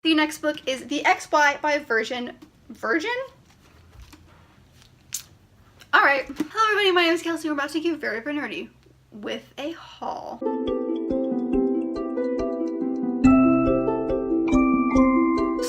The next book is The XY by Virgin? Alright. Hello everybody, my name is Kelsey. We're about to get very nerdy with a haul.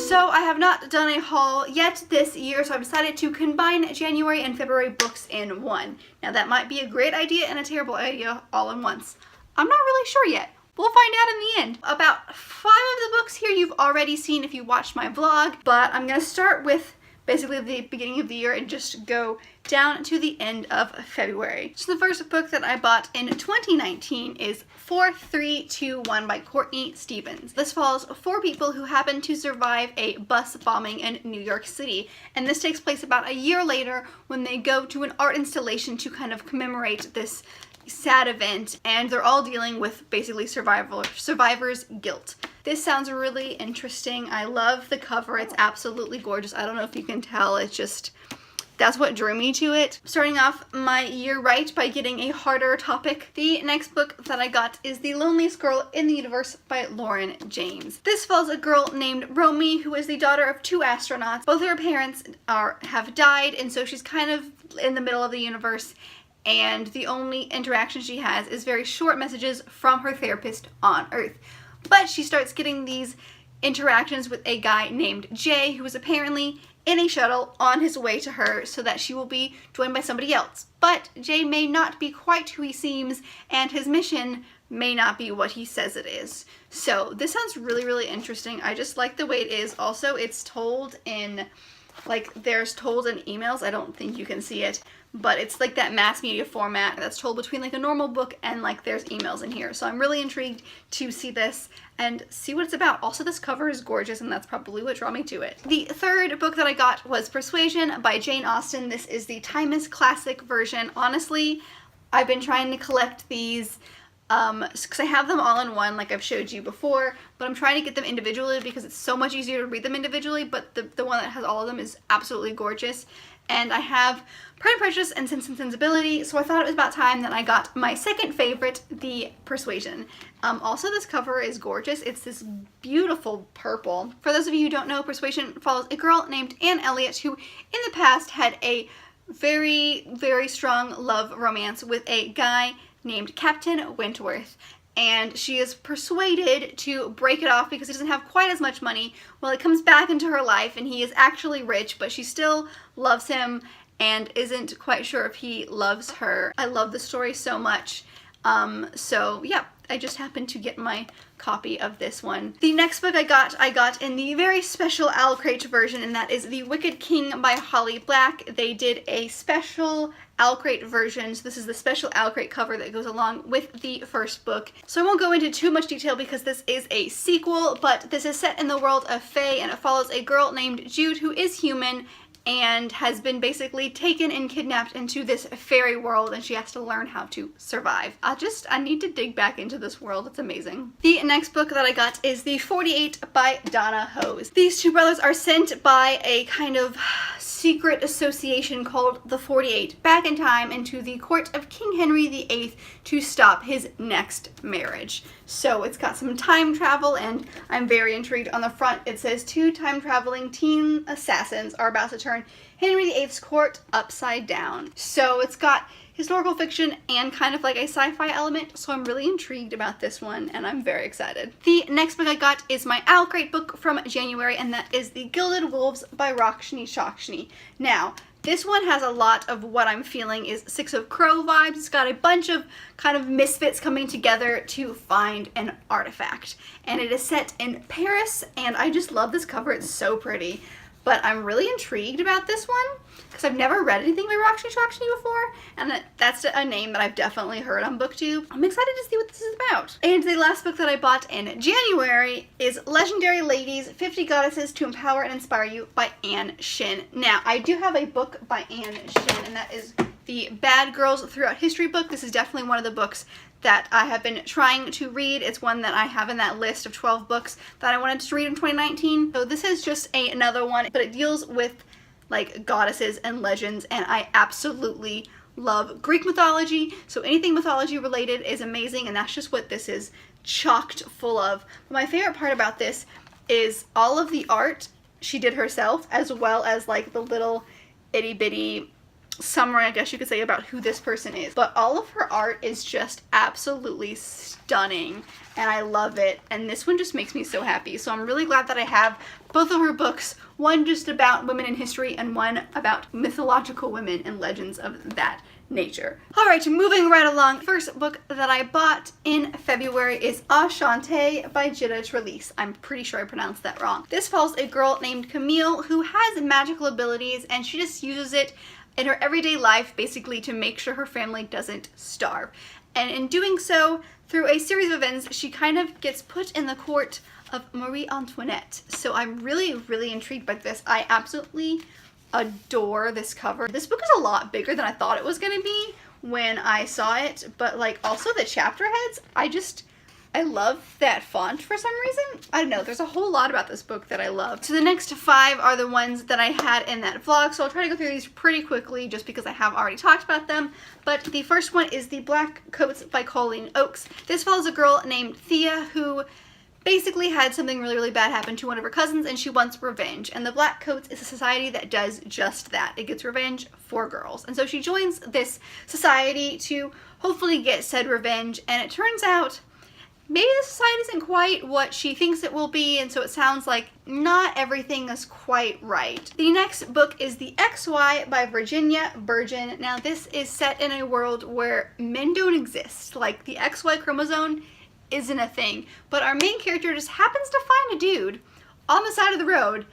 So I have not done a haul yet this year, so I've decided to combine January and February books in one. Now that might be a great idea and a terrible idea all in once. I'm not really sure yet. We'll find out in the end. About 5 of the books here you've already seen if you watched my vlog, but I'm going to start with basically the beginning of the year and just go down to the end of February. So the first book that I bought in 2019 is 4321 by Courtney Stevens. This follows 4 people who happen to survive a bus bombing in New York City, and this takes place about a year later when they go to an art installation to kind of commemorate this sad event, and they're all dealing with basically survivor's guilt. This sounds really interesting. I love the cover. It's absolutely gorgeous. I don't know if you can tell. It's just, that's what drew me to it. Starting off my year right by getting a harder topic. The next book that I got is The Loneliest Girl in the Universe by Lauren James. This follows a girl named Romy who is the daughter of 2 astronauts. Both of her parents have died, and so she's kind of in the middle of the universe, and the only interaction she has is very short messages from her therapist on Earth. But she starts getting these interactions with a guy named Jay, who is apparently in a shuttle on his way to her so that she will be joined by somebody else. But Jay may not be quite who he seems, and his mission may not be what he says it is. So this sounds really interesting. I just like the way it is. Also, it's told in, like, there's told in emails. I don't think you can see it, but it's like that mass media format that's told between like a normal book and like there's emails in here. So I'm really intrigued to see this and see what it's about. Also, this cover is gorgeous, and that's probably what drew me to it. The third book that I got was Persuasion by Jane Austen. This is the Timeless Classic version. Honestly, I've been trying to collect these because I have them all in one like I've showed you before, but I'm trying to get them individually because it's so much easier to read them individually, but the one that has all of them is absolutely gorgeous. And I have Pride and Prejudice and Sense and Sensibility, so I thought it was about time that I got my second favorite, the Persuasion. Also, this cover is gorgeous. It's this beautiful purple. For those of you who don't know, Persuasion follows a girl named Anne Elliot who in the past had a very strong love romance with a guy named Captain Wentworth, and she is persuaded to break it off because he doesn't have quite as much money. Well, he comes back into her life and he is actually rich, but she still loves him and isn't quite sure if he loves her. I love the story so much. So yeah, I just happened to get my copy of this one. The next book I got in the very special Owl Crate version, and that is The Wicked King by Holly Black. They did a special Owl Crate version, so this is the special Owl Crate cover that goes along with the first book. So I won't go into too much detail because this is a sequel, but this is set in the world of Fae, and it follows a girl named Jude who is human and has been basically taken and kidnapped into this fairy world, and she has to learn how to survive. I need to dig back into this world. It's amazing. The next book that I got is The 48 by Donna Hose. These 2 brothers are sent by a kind of secret association called the 48 back in time into the court of King Henry VIII to stop his next marriage. So it's got some time travel, and I'm very intrigued. On the front it says 2 time-traveling teen assassins are about to turn Henry VIII's court upside down. So it's got historical fiction and kind of like a sci-fi element, so I'm really intrigued about this one, and I'm very excited. The next book I got is my Owl Crate book from January, and that is The Gilded Wolves by Rakshni Shakshni. Now, this one has a lot of what I'm feeling is Six of Crow vibes. It's got a bunch of kind of misfits coming together to find an artifact, and it is set in Paris, and I just love this cover. It's so pretty. But I'm really intrigued about this one because I've never read anything by Rakshni Shakshni before, and that's a name that I've definitely heard on BookTube. I'm excited to see what this is about. And the last book that I bought in January is Legendary Ladies, 50 Goddesses to Empower and Inspire You by Anne Shin. Now, I do have a book by Anne Shin, and that is the Bad Girls Throughout History book. This is definitely one of the books that I have been trying to read. It's one that I have in that list of 12 books that I wanted to read in 2019. So this is just another one, but it deals with like goddesses and legends, and I absolutely love Greek mythology. So anything mythology related is amazing, and that's just what this is chocked full of. But my favorite part about this is all of the art she did herself, as well as like the little itty bitty summary, I guess you could say, about who this person is. But all of her art is just absolutely stunning, and I love it, and this one just makes me so happy. So I'm really glad that I have both of her books, one just about women in history and one about mythological women and legends of that nature. Alright, moving right along. First book that I bought in February is Ashante by Jida Trelease. I'm pretty sure I pronounced that wrong. This follows a girl named Camille who has magical abilities, and she just uses it in her everyday life basically to make sure her family doesn't starve. And in doing so, through a series of events, she kind of gets put in the court of Marie Antoinette. So I'm really, really intrigued by this. I absolutely adore this cover. This book is a lot bigger than I thought it was gonna be when I saw it, but like also the chapter heads, I love that font for some reason. I don't know, there's a whole lot about this book that I love. So the next 5 are the ones that I had in that vlog, so I'll try to go through these pretty quickly just because I have already talked about them. But the first one is The Black Coats by Colleen Oakes. This follows a girl named Thea who basically had something really, really bad happen to one of her cousins, and she wants revenge. And the Black Coats is a society that does just that. It gets revenge for girls. And so she joins this society to hopefully get said revenge, and it turns out maybe the society isn't quite what she thinks it will be, and so it sounds like not everything is quite right. The next book is The XY by Virginia Burgeon. Now this is set in a world where men don't exist. Like the XY chromosome isn't a thing, but our main character just happens to find a dude on the side of the road,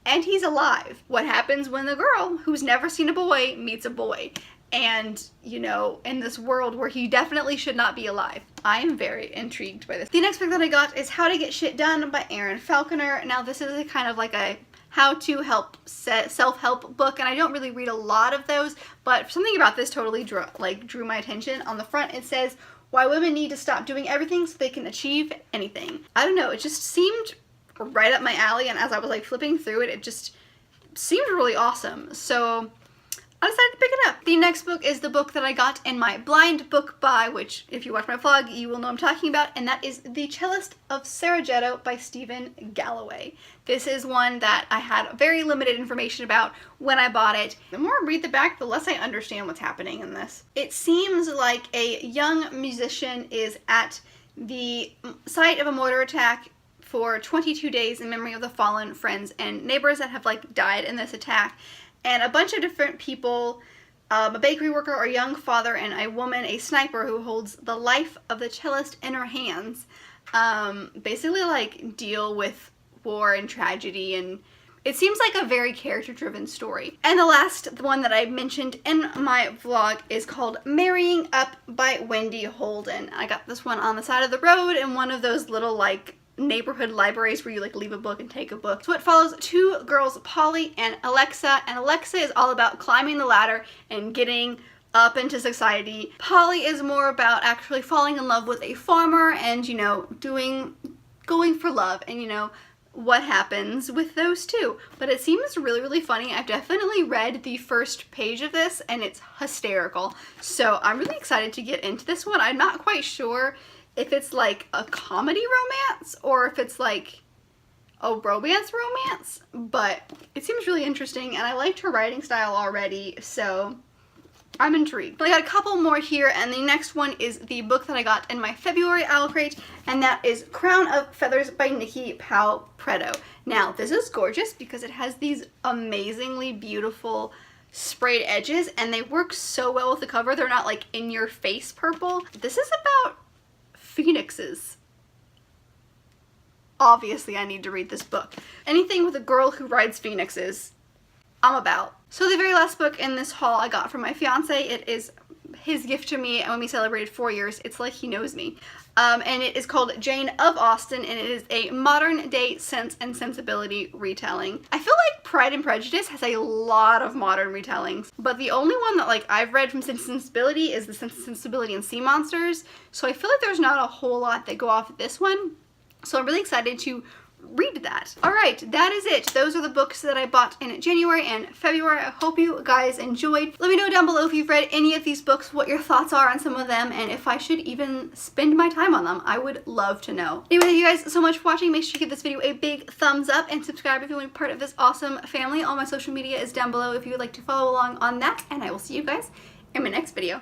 and he's alive. What happens when the girl, who's never seen a boy, meets a boy? And, you know, in this world where he definitely should not be alive. I am very intrigued by this. The next book that I got is How to Get Shit Done by Erin Falconer. Now this is a kind of like a how-to self-help book, and I don't really read a lot of those, but something about this totally drew my attention. On the front it says, why women need to stop doing everything so they can achieve anything. I don't know, it just seemed right up my alley, and as I was like flipping through it, it just seemed really awesome. So I decided to pick it up. The next book is the book that I got in my blind book buy, which if you watch my vlog, you will know I'm talking about, and that is The Cellist of Sarajevo by Stephen Galloway. This is one that I had very limited information about when I bought it. The more I read the back, the less I understand what's happening in this. It seems like a young musician is at the site of a mortar attack for 22 days in memory of the fallen friends and neighbors that have like died in this attack. And a bunch of different people, a bakery worker, a young father, and a woman, a sniper, who holds the life of the cellist in her hands, basically like deal with war and tragedy, and it seems like a very character-driven story. And the last one that I mentioned in my vlog is called Marrying Up by Wendy Holden. I got this one on the side of the road in one of those little like neighborhood libraries where you like leave a book and take a book. So it follows 2 girls, Polly and Alexa, and Alexa is all about climbing the ladder and getting up into society. Polly is more about actually falling in love with a farmer and, you know, going for love, and you know what happens with those two. But it seems really, really funny. I've definitely read the first page of this and it's hysterical. So I'm really excited to get into this one. I'm not quite sure if it's like a comedy romance or if it's like a romance, but it seems really interesting, and I liked her writing style already, so I'm intrigued. But I got a couple more here, and the next one is the book that I got in my February owl crate, and that is Crown of Feathers by Nikki Powell Preto. Now, this is gorgeous because it has these amazingly beautiful sprayed edges, and they work so well with the cover. They're not like in your face purple. This is about phoenixes. Obviously, I need to read this book. Anything with a girl who rides phoenixes, I'm about. So the very last book in this haul I got from my fiance. It is his gift to me when we celebrated 4 years. It's like he knows me. And it is called Jane of Austen, and it is a modern day Sense and Sensibility retelling. I feel like Pride and Prejudice has a lot of modern retellings, but the only one that like I've read from Sense and Sensibility is the Sense and Sensibility and Sea Monsters, so I feel like there's not a whole lot that go off of this one. So I'm really excited to read that. Alright, that is it. Those are the books that I bought in January and February. I hope you guys enjoyed. Let me know down below if you've read any of these books, what your thoughts are on some of them, and if I should even spend my time on them. I would love to know. Anyway, thank you guys so much for watching. Make sure you give this video a big thumbs up and subscribe if you want to be part of this awesome family. All my social media is down below if you would like to follow along on that, and I will see you guys in my next video.